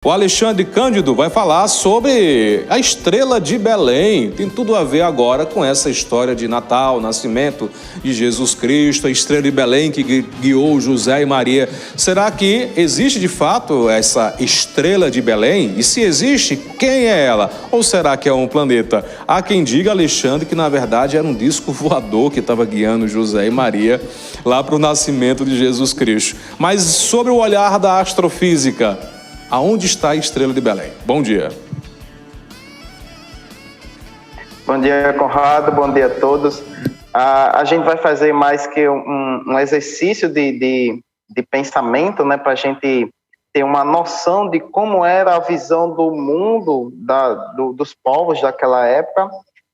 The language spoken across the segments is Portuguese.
O Alexandre Cândido vai falar sobre a estrela de Belém. Tem tudo a ver agora com essa história de Natal, nascimento de Jesus Cristo, a estrela de Belém que guiou José e Maria. Será que existe de fato essa estrela de Belém? E se existe, quem é ela? Ou será que é um planeta? Há quem diga, Alexandre, que na verdade era um disco voador que estava guiando José e Maria lá para o nascimento de Jesus Cristo. Mas sobre o olhar da astrofísica, aonde está a estrela de Belém? Bom dia. Bom dia, Conrado. Bom dia a todos. A gente vai fazer mais que um exercício de pensamento, né, para a gente ter uma noção de como era a visão do mundo, dos povos daquela época.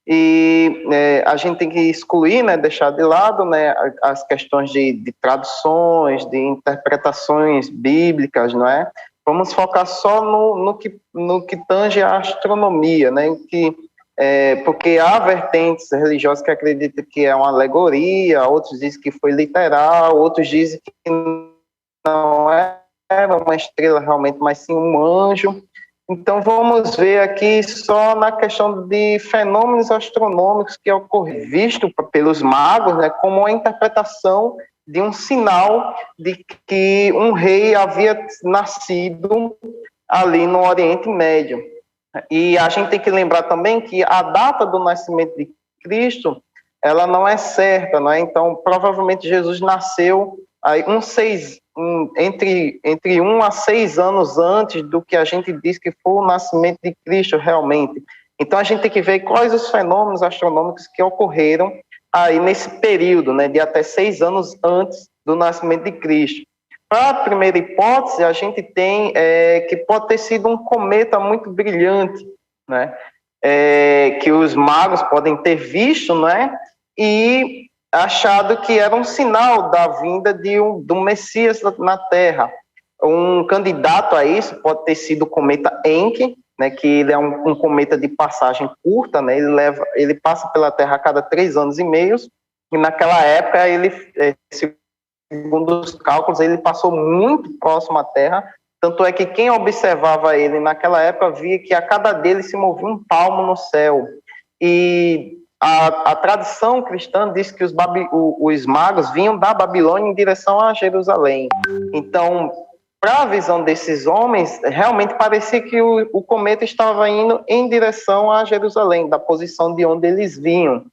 E a gente tem que excluir, né, deixar de lado, né, as questões de traduções, de interpretações bíblicas, não é? Vamos focar só no que tange a astronomia, né? Porque há vertentes religiosas que acreditam que é uma alegoria, outros dizem que foi literal, outros dizem que não era uma estrela realmente, mas sim um anjo. Então vamos ver aqui só na questão de fenômenos astronômicos que ocorreram, visto pelos magos, né, como uma interpretação de um sinal de que um rei havia nascido ali no Oriente Médio. E a gente tem que lembrar também que a data do nascimento de Cristo, ela não é certa, não é? Então, provavelmente Jesus nasceu aí entre 1 a 6 anos antes do que a gente diz que foi o nascimento de Cristo realmente. Então, a gente tem que ver quais os fenômenos astronômicos que ocorreram aí nesse período, né, de até 6 anos antes do nascimento de Cristo. Para a primeira hipótese, a gente tem que pode ter sido um cometa muito brilhante, né, que os magos podem ter visto, né, e achado que era um sinal da vinda do Messias na Terra. Um candidato a isso pode ter sido o cometa Encke, né, que ele é um cometa de passagem curta, né, ele passa pela Terra a cada 3 anos e meio, e naquela época, segundo os cálculos, ele passou muito próximo à Terra, tanto é que quem observava ele naquela época via que a cada dele se movia um palmo no céu. E a tradição cristã diz que os magos vinham da Babilônia em direção a Jerusalém. Então, para a visão desses homens, realmente parecia que o cometa estava indo em direção a Jerusalém, da posição de onde eles vinham.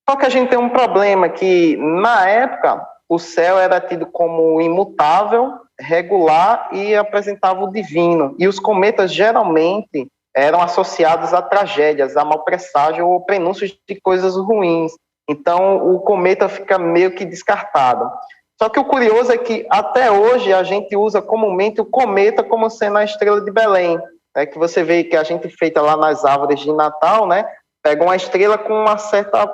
Só que a gente tem um problema, que na época o céu era tido como imutável, regular e apresentava o divino. E os cometas geralmente eram associados a tragédias, a mau presságio ou prenúncios de coisas ruins. Então o cometa fica meio que descartado. Só que o curioso é que, até hoje, a gente usa comumente o cometa como sendo a estrela de Belém. É que você vê que a gente feita lá nas árvores de Natal, né? Pega uma estrela com uma certa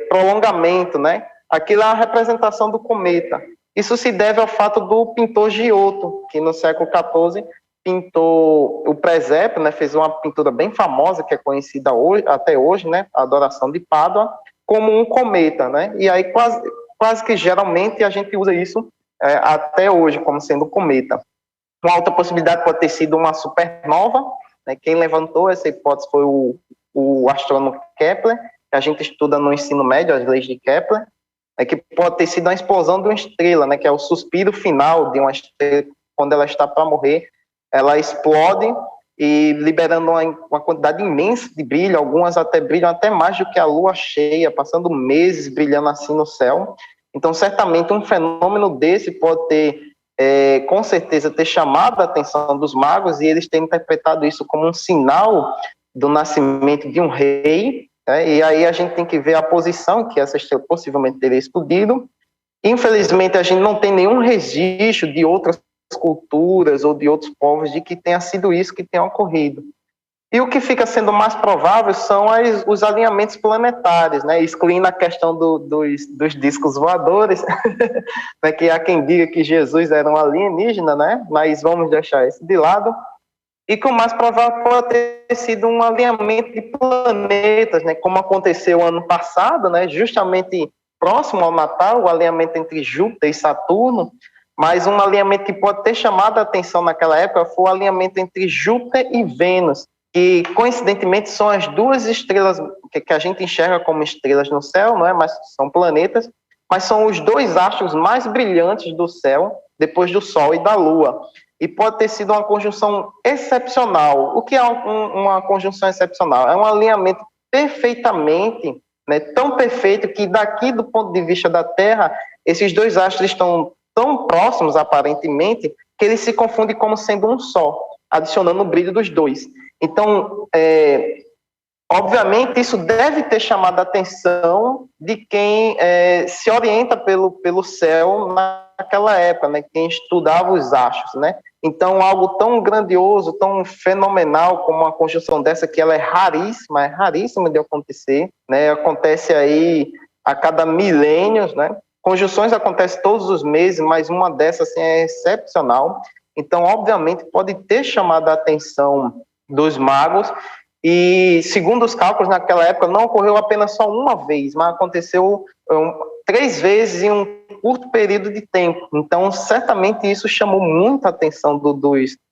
prolongamento, né? Aquilo é a representação do cometa. Isso se deve ao fato do pintor Giotto, que no século XIV pintou o presépio, né? Fez uma pintura bem famosa, que é conhecida até hoje, né? A Adoração de Pádua, como um cometa, né? E aí quase que geralmente a gente usa isso até hoje como sendo cometa. Uma outra possibilidade pode ter sido uma supernova, né? Quem levantou essa hipótese foi o astrônomo Kepler, que a gente estuda no ensino médio, as leis de Kepler, que pode ter sido a explosão de uma estrela, né? Que é o suspiro final de uma estrela, quando ela está para morrer, ela explode e liberando uma quantidade imensa de brilho, algumas até brilham até mais do que a lua cheia, passando meses brilhando assim no céu. Então, certamente, um fenômeno desse pode ter, com certeza, ter chamado a atenção dos magos, e eles têm interpretado isso como um sinal do nascimento de um rei, né? E aí a gente tem que ver a posição que essa estrela possivelmente teria explodido. Infelizmente, a gente não tem nenhum registro de outras culturas ou de outros povos de que tenha sido isso que tenha ocorrido. E o que fica sendo mais provável são os alinhamentos planetários, né? Excluindo a questão dos discos voadores, né? Que há quem diga que Jesus era um alienígena, né? Mas vamos deixar isso de lado. E que o mais provável pode ter sido um alinhamento de planetas, né? Como aconteceu ano passado, né? Justamente próximo ao Natal, o alinhamento entre Júpiter e Saturno. Mas um alinhamento que pode ter chamado a atenção naquela época foi o alinhamento entre Júpiter e Vênus, que coincidentemente são as duas estrelas que a gente enxerga como estrelas no céu, não é? Mas são planetas, mas são os dois astros mais brilhantes do céu, depois do Sol e da Lua. E pode ter sido uma conjunção excepcional. O que é uma conjunção excepcional? É um alinhamento perfeitamente, né, tão perfeito que daqui do ponto de vista da Terra, esses dois astros estão tão próximos, aparentemente, que eles se confundem como sendo um só, adicionando o brilho dos dois. Então, obviamente, isso deve ter chamado a atenção de quem se orienta pelo céu naquela época, né? Quem estudava os astros, né? Então, algo tão grandioso, tão fenomenal como uma conjunção dessa, que ela é raríssima de acontecer, né? Acontece aí a cada milênios, né? Conjunções acontecem todos os meses, mas uma dessas assim, é excepcional. Então, obviamente, pode ter chamado a atenção dos magos. E, segundo os cálculos, naquela época, não ocorreu apenas só uma vez, mas aconteceu 3 vezes em um curto período de tempo. Então, certamente, isso chamou muita atenção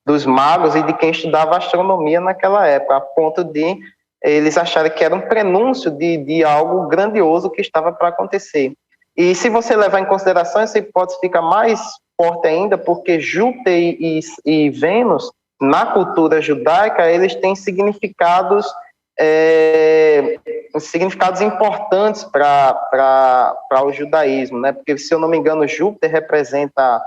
dos magos e de quem estudava astronomia naquela época, a ponto de eles acharem que era um prenúncio de algo grandioso que estava para acontecer. E se você levar em consideração, essa hipótese fica mais forte ainda, porque Júpiter e Vênus, na cultura judaica, eles têm significados importantes para o judaísmo, né? Porque, se eu não me engano, Júpiter representa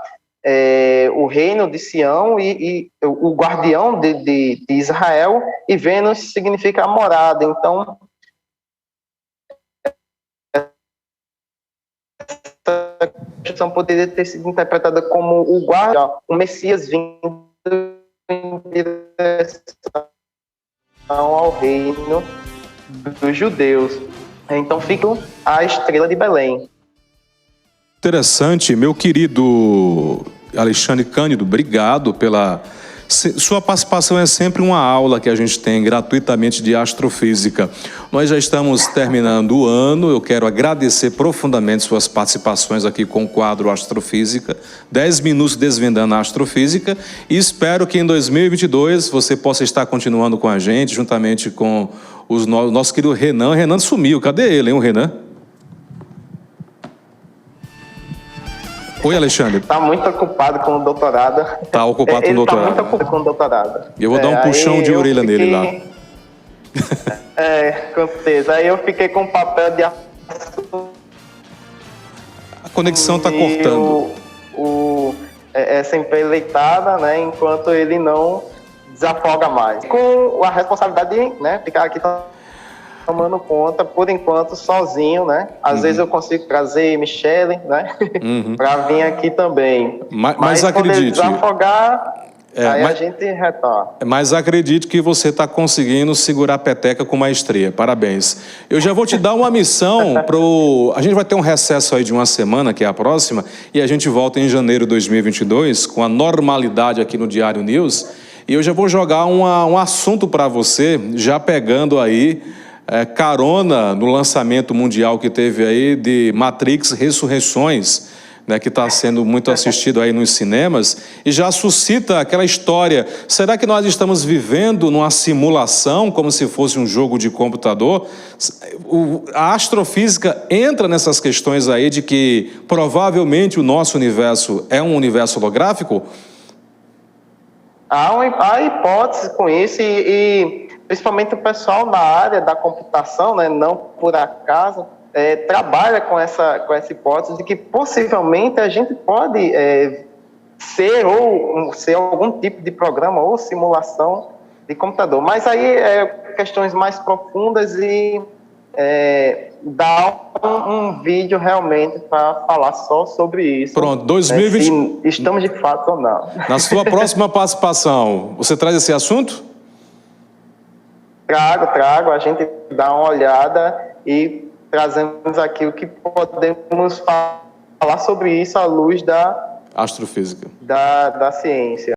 o reino de Sião e o guardião de Israel, e Vênus significa a morada. Então, essa questão poderia ter sido interpretada como o guardião, o Messias vindo em direção ao reino dos judeus. Então fica a estrela de Belém. Interessante, meu querido Alexandre Cândido, obrigado pela... Sua participação é sempre uma aula que a gente tem gratuitamente de astrofísica. Nós já estamos terminando o ano, eu quero agradecer profundamente suas participações aqui com o quadro Astrofísica, 10 minutos desvendando a astrofísica, e espero que em 2022 você possa estar continuando com a gente, juntamente com o nosso querido Renan. O Renan sumiu, cadê ele, hein, o Renan? Oi, Alexandre. Está muito ocupado com o doutorado. Está ocupado com o doutorado. Está muito ocupado com o doutorado. Eu vou dar um puxão de orelha nele lá. Com certeza. Aí eu fiquei com o papel de... A conexão está cortando. Essa empreitada, né, enquanto ele não desafoga mais. Com a responsabilidade de, né, ficar aqui tomando conta, por enquanto, sozinho, né? Às vezes eu consigo trazer Michele, né? Para vir aqui também. Mas quando acredite... ele desafogar, aí a gente retorna. Mas acredite que você está conseguindo segurar a peteca com maestria. Parabéns. Eu já vou te dar uma missão A gente vai ter um recesso aí de uma semana, que é a próxima, e a gente volta em janeiro de 2022, com a normalidade aqui no Diário News, e eu já vou jogar um assunto para você, já pegando aí carona no lançamento mundial que teve aí de Matrix Ressurreições, né, que está sendo muito assistido aí nos cinemas, e já suscita aquela história: será que nós estamos vivendo numa simulação, como se fosse um jogo de computador? A astrofísica entra nessas questões aí de que provavelmente o nosso universo é um universo holográfico? Há hipótese com isso, e principalmente o pessoal na área da computação, né, não por acaso, trabalha com essa hipótese de que possivelmente a gente pode ser algum tipo de programa ou simulação de computador. Mas aí questões mais profundas, e dá um vídeo realmente para falar só sobre isso. Pronto, 2020... se estamos de fato ou não. Na sua próxima participação, você traz esse assunto? Trago, a gente dá uma olhada e trazemos aqui o que podemos falar sobre isso à luz da astrofísica, da ciência.